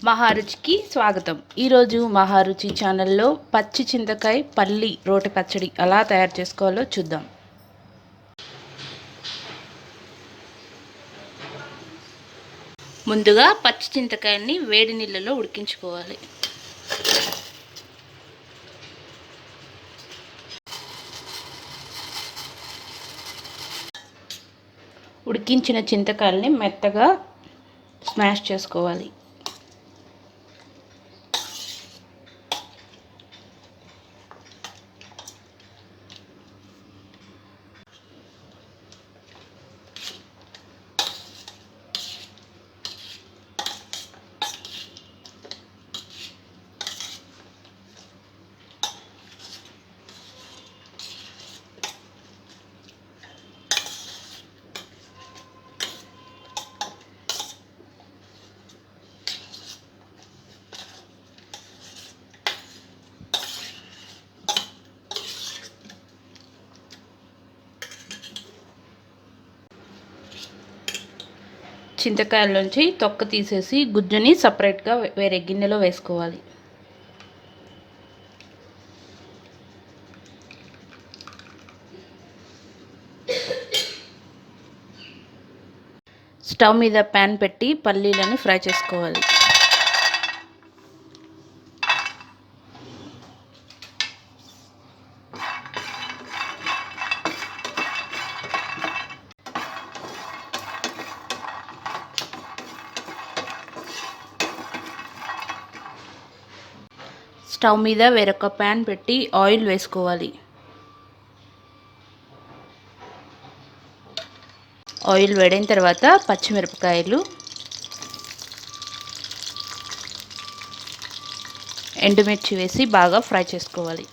మహారుచికి స్వాగతం. ఈరోజు మహారుచి ఛానల్లో పచ్చి చింతకాయ పల్లి రోటి పచ్చడి ఎలా తయారు చేసుకోవాలో చూద్దాం. ముందుగా పచ్చి చింతకాయని వేడి నీళ్ళలో ఉడికించుకోవాలి. ఉడికించిన చింతకాయల్ని మెత్తగా స్మాష్ చేసుకోవాలి. చింతకాయల్లోంచి తొక్క తీసేసి గుజ్జుని సపరేట్గా వేరే గిన్నెలో వేసుకోవాలి. స్టవ్ మీద ప్యాన్ పెట్టి పల్లీలను ఫ్రై చేసుకోవాలి. స్టవ్ మీద వేరొక ప్యాన్ పెట్టి ఆయిల్ వేసుకోవాలి. ఆయిల్ వేడైన తర్వాత పచ్చిమిరపకాయలు, ఎండుమిర్చి వేసి బాగా ఫ్రై చేసుకోవాలి.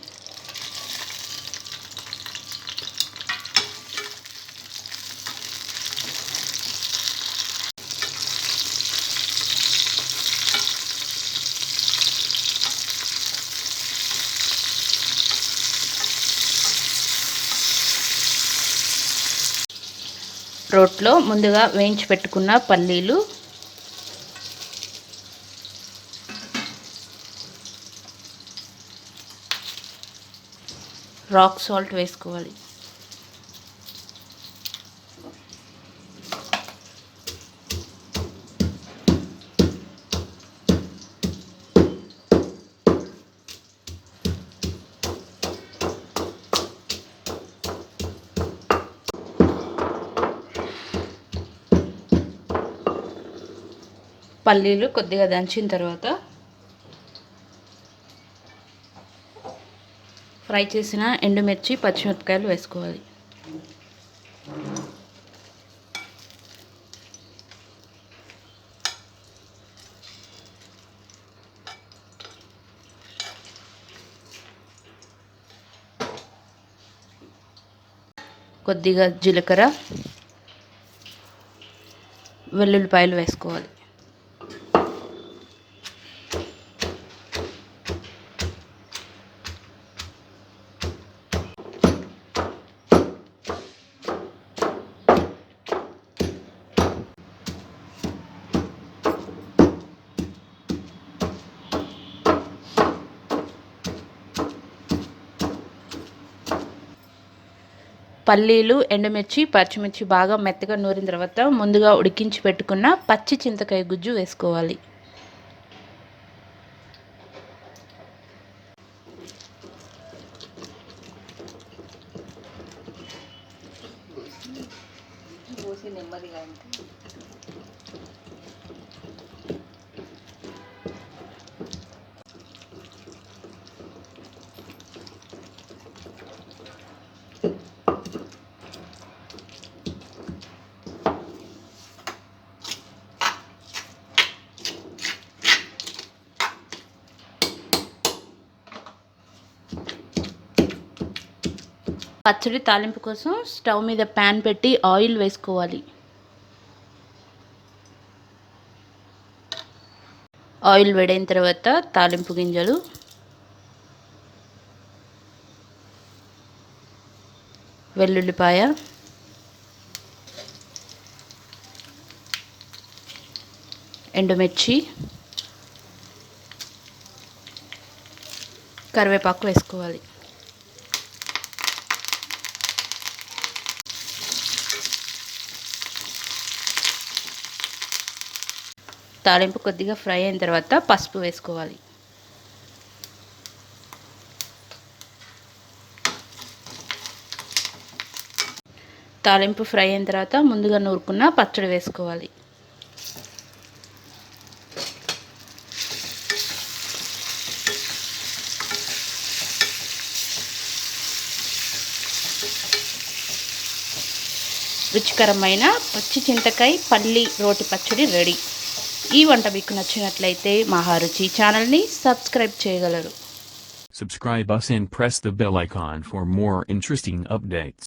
రోట్లో ముందుగా వేయించి పెట్టుకున్న పల్లీలు, రాక్ సాల్ట్ వేసుకోవాలి. పల్లీలు కొద్దిగా దంచిన తర్వాత ఫ్రై చేసిన ఎండుమిర్చి, పచ్చిమిరపకాయలు వేసుకోవాలి. కొద్దిగా జీలకర్ర, వెల్లుల్లిపాయలు వేసుకోవాలి. పల్లీలు, ఎండుమిర్చి, పచ్చిమిర్చి బాగా మెత్తగా నూరిన తర్వాత ముందుగా ఉడికించి పెట్టుకున్న పచ్చి చింతకాయ గుజ్జు వేసుకోవాలి. పచ్చడి తాలింపు కోసం స్టవ్ మీద ప్యాన్ పెట్టి ఆయిల్ వేసుకోవాలి. ఆయిల్ వేడైన తర్వాత తాలింపు గింజలు, వెల్లుల్లిపాయ, ఎండుమిర్చి, కరివేపాకు వేసుకోవాలి. తాలింపు కొద్దిగా ఫ్రై అయిన తర్వాత పసుపు వేసుకోవాలి. తాలింపు ఫ్రై అయిన తర్వాత ముందుగా నూరుకున్న పచ్చడి వేసుకోవాలి. రుచికరమైన పచ్చి చింతకాయ పల్లి రోటి పచ్చడి రెడీ. ఈ వంట మీకు నచ్చినట్లయితే మహా రుచి ఛానల్ని సబ్స్క్రైబ్ చేయగలరు. Subscribe us and press the bell icon for more interesting updates.